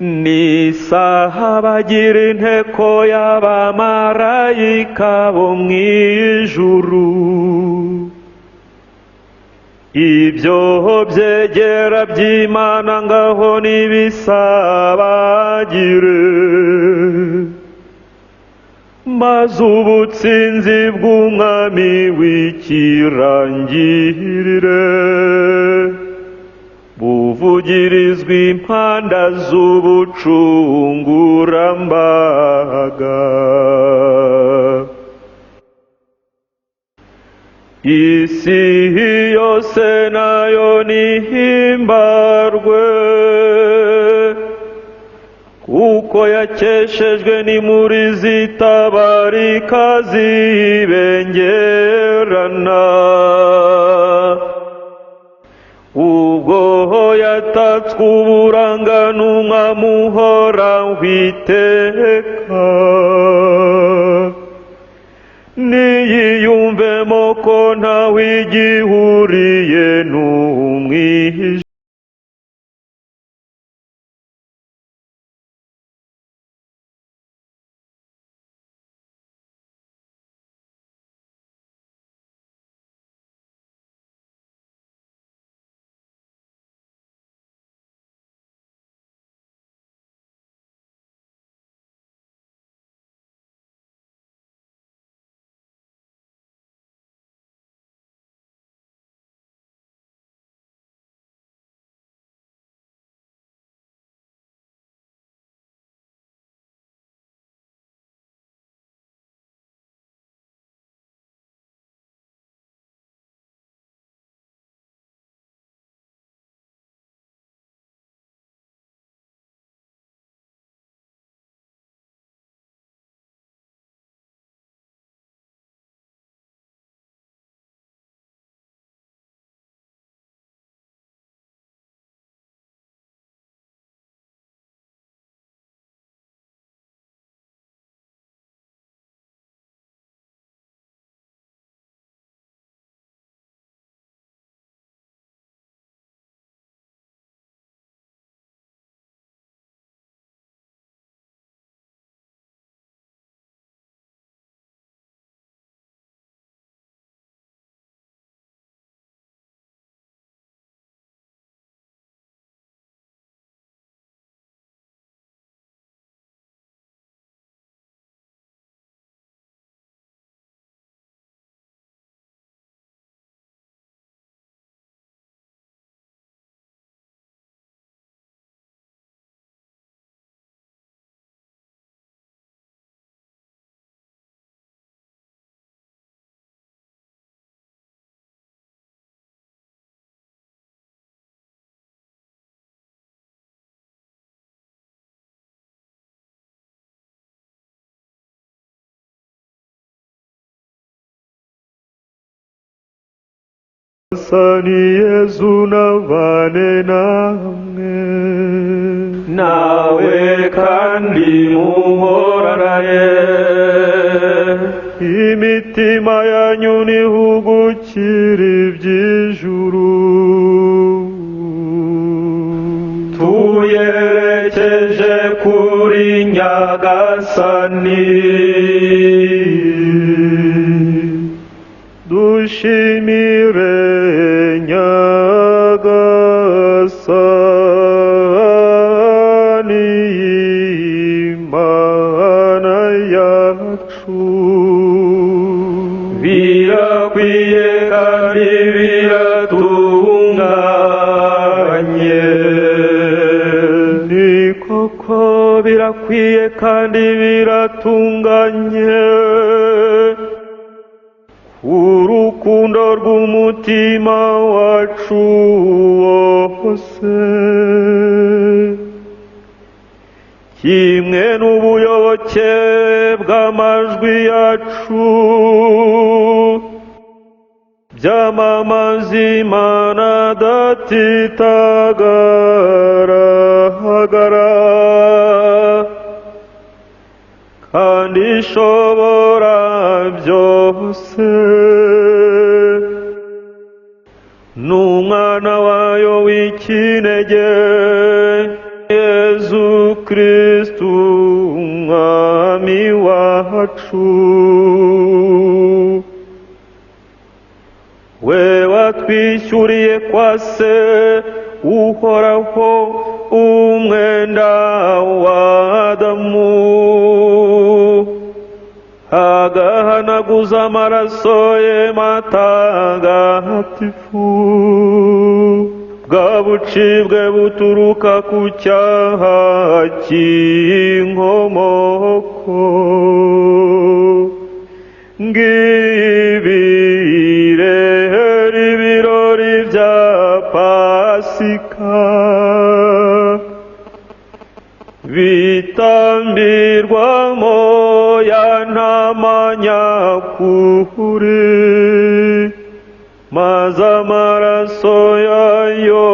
n'isaha bagira inteko y'abamarayika bo mu ijuru, ibyo byegera by'Imana ngaho nibisabagire, maze ubutsinzi bw'umwami w'ikirangirire buvugirizwa impanda z'ubucungurambaga. Isi yose nayo nihimbarwe, kuko yakeshejwe n'imuri zitabarika zibengerana, ubwo yatatswe uburanga n'Umwami uhoraho iteka. Niyiyumvemo ko ntawe igihuriye n'umwijima, Sani Yesu navane namwe, nawe kandi muhorane, imitima yanyu nihugukire iby'ijuru, tuyerekeje kuri Nyagasani, dushimire Nyagasani Imana yacu. Birakwiye kandi biratunganye, ni koko birakwiye kandi biratunganye, urukundo rw'umutima wacu wose, kimwe n'ubuyoboke bw'amajwi yacu, byamamaza Imana datitagaragara kandi ishobora byose, n'umwana wayo w'ikinege Yezu Kristu umwami wacu. We watwishyuriye kwa se uhoraho umwenda wa Adamu, agahanaguza amaraso ye matagatifu, bwa bucibwe buturuka ku cyaha cy'inkomoko. Ngibirehera ibirori bya Pasika, bitambirwamo ya ntama nyakuri, maze amaraso yayo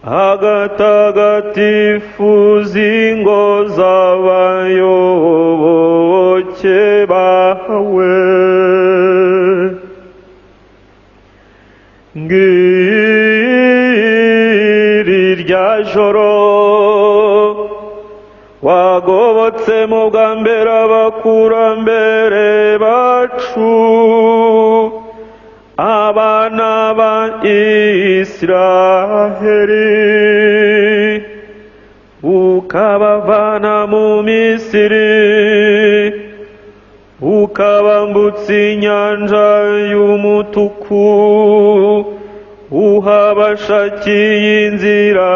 agatagatifuza ingo z'abayoboke bawe. Ngiri rya joro wagobotsemo bwa mbere abakurambere bacu, abana ba Israheli, ukabavana mu Misiri, ukabambutsa inyanja y'umutuku, uhabashakiye inzira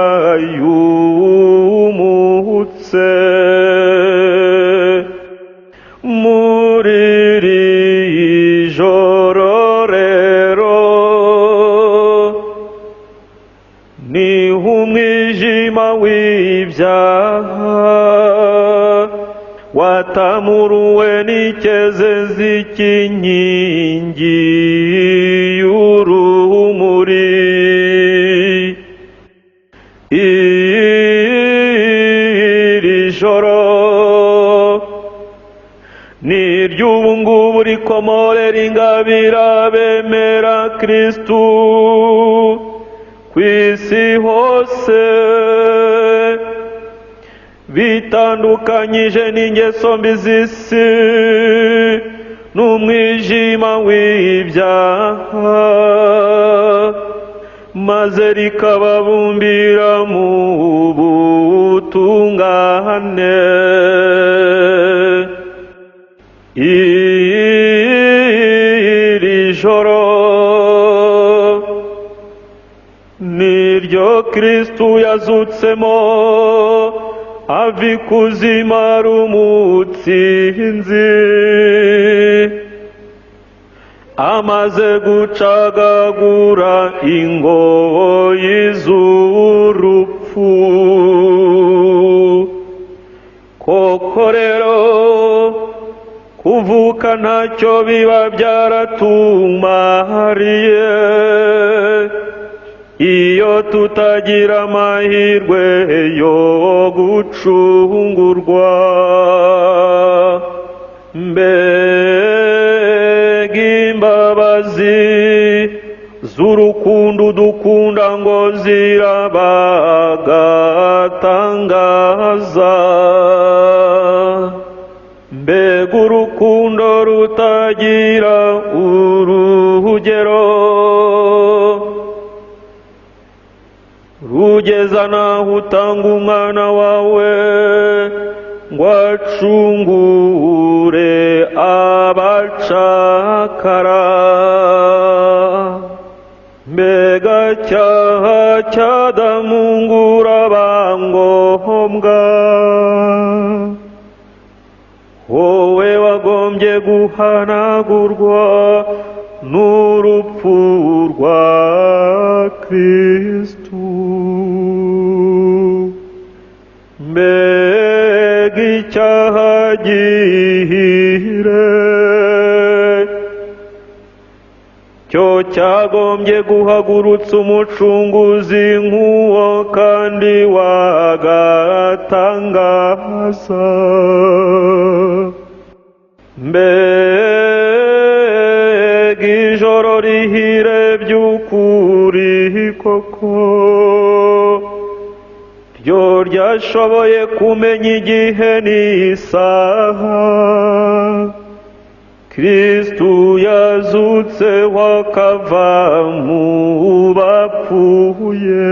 yumutse. Muri iri joro rero niho umwijima w'ibyaha watamuruwe n'icyezezi cy'inkingi y'urumuri. Iri joro ni iry'ubu ngubu rikomorera ingabire abemera Kristu ku isi hose, bitandukanyije n'ingeso mbi z'isi n'umwijima w'ibyaha, maze rikababumbira mu butungane. Iri joro niryo Kristu yazutsemo ava ikuzimu ari umutsinzi, amaze gucagagura ingoyi z'urupfu. Koko rero kuvuka ntacyo biba byaratumariye iyo tutagira amahirwe yo gucungurwa. Mbega imbabazi z'urukundo dukunda ngo zirabagatangaza. Mbega urukundo rutagira urugero, rugeza naho utanga umwana wawe ngo acungure abacakara. Mbega cyaha cyadamungura bangombwa, wowe wagombye guhanagurwa n'urupfu rwa Kristu. Mbega icyaha gihire cyo cyagombye guhagurutsa umucunguzi nk'uwo kandi wagatangaza. Mbega ijoro rihire by'ukuri koko, ryo ryashoboye kumenya igihe n'isaha Kristu yazutseho akava mu bapfuye.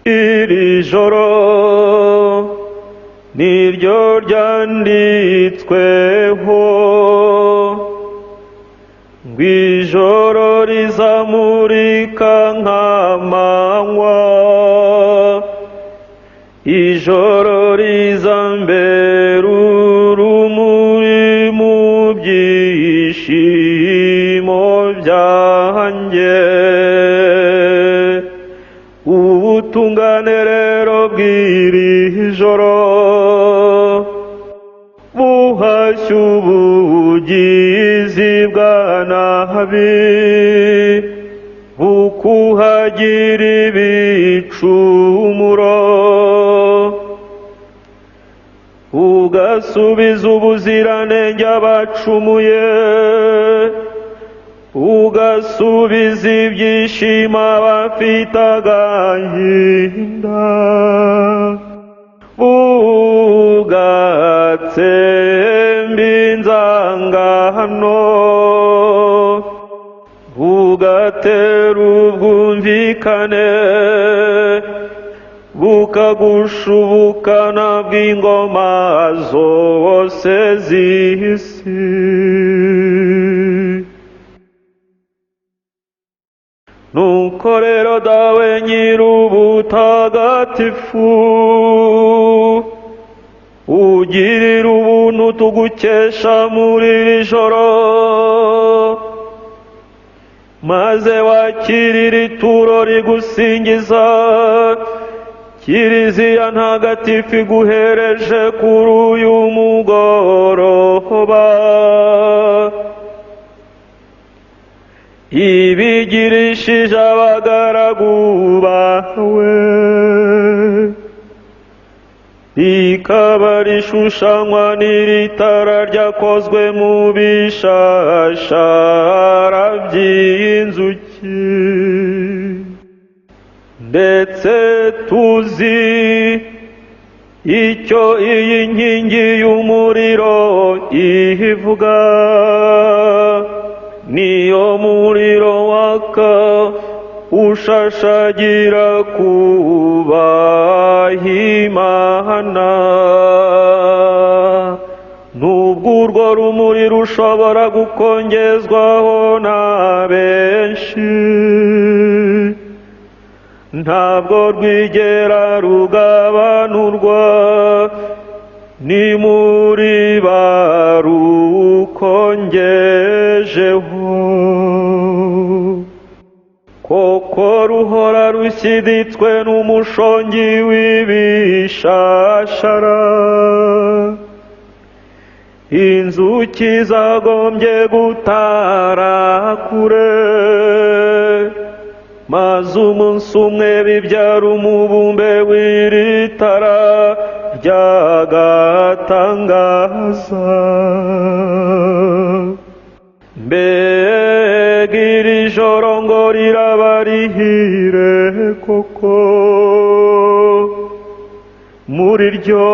Iri joro niryo ryanditsweho ngo ijoro rizamurika nk'amanywa, ijoro rizambera urumuri mu byishimo byanjye. Ubutungane rero bw'iri joro buhashya ubugizi bwa nabi, bukuhagira ibicumuro, ugasubiza ubuziranenge abacumuye, ugasubiza ibyishimo abafite agahinda, bugatsemba inzangano, bugatera ubwumvikane, bukagusha ubukana bw'ingoma zose z'isi. Nuko rero dawe nyir'ubutagatifu, ugirira ubuntu tugukesha muri iri joro, maze wakirira ituro rigusingiza Kiliziya ntagatifu iguhereje kuri uyu mugoroba, ibigirishije abagaragu bawe, rikaba rishushanywa n'iri tara ryakozwe mu bishashara by'inzuki. Ndetse tuzi icyo iyi nkingi y'umuriro ivuga, niyo muriro waka ushashagira kubaha Imana. Nubwo urwo rumuri rushobora gukongezwaho na benshi, ntabwo rwigera rugabanurwa n'imuri barukongejeho. Koko ruhora rushyiditswe n'umushongi w'ibishashara, inzuki zagombye gutara kure, maze umunsi umwe bibyara umubumbe w'iri tara ry'agatangaza. Mbega iri joro ngo riraba rihire koko, muri ryo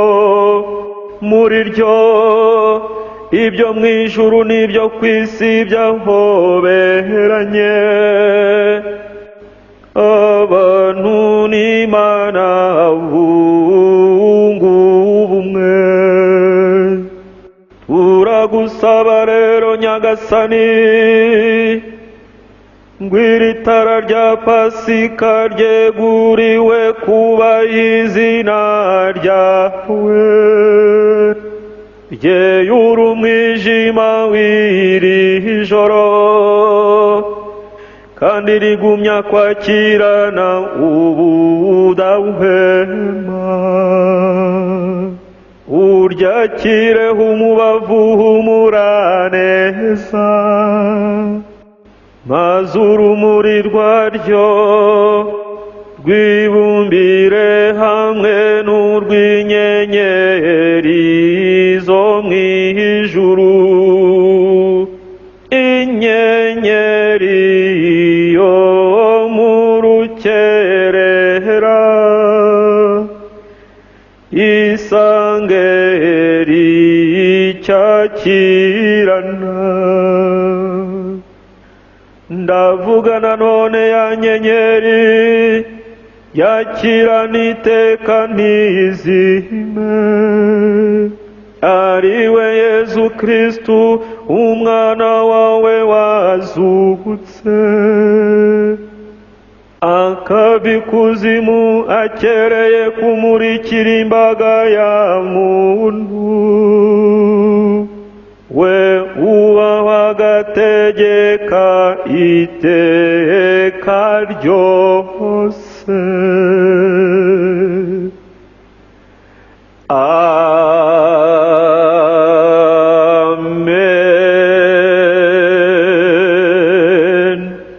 ibyo mu ijuru n'ibyo ku isi byahoberanye, abantu n'Imana bunga ubumwe. Turagusaba rero Nyagasani, ngo iri tara rya Pasika ryeguriwe kuba izina ryawe, ryeyura umwijima w'iri joro, kandi rigumya kwakirana ubudahwema. Uryakireho umubavu humura neza, maze urumuri rwaryo rwibumbire hamwe n'urw'inyenyeri zo mu ijuru. Inyenyeri yo mu rukerera icyangeri cyakirana. Ndavuga nanone ya nyenyeri yakirana iteka ntizime, ari we Yezu Kristu umwana wawe wazutse, akava ikuzimu akereye kumurikira imbaga ya muntu, we ubaho agategeka iteka ryose.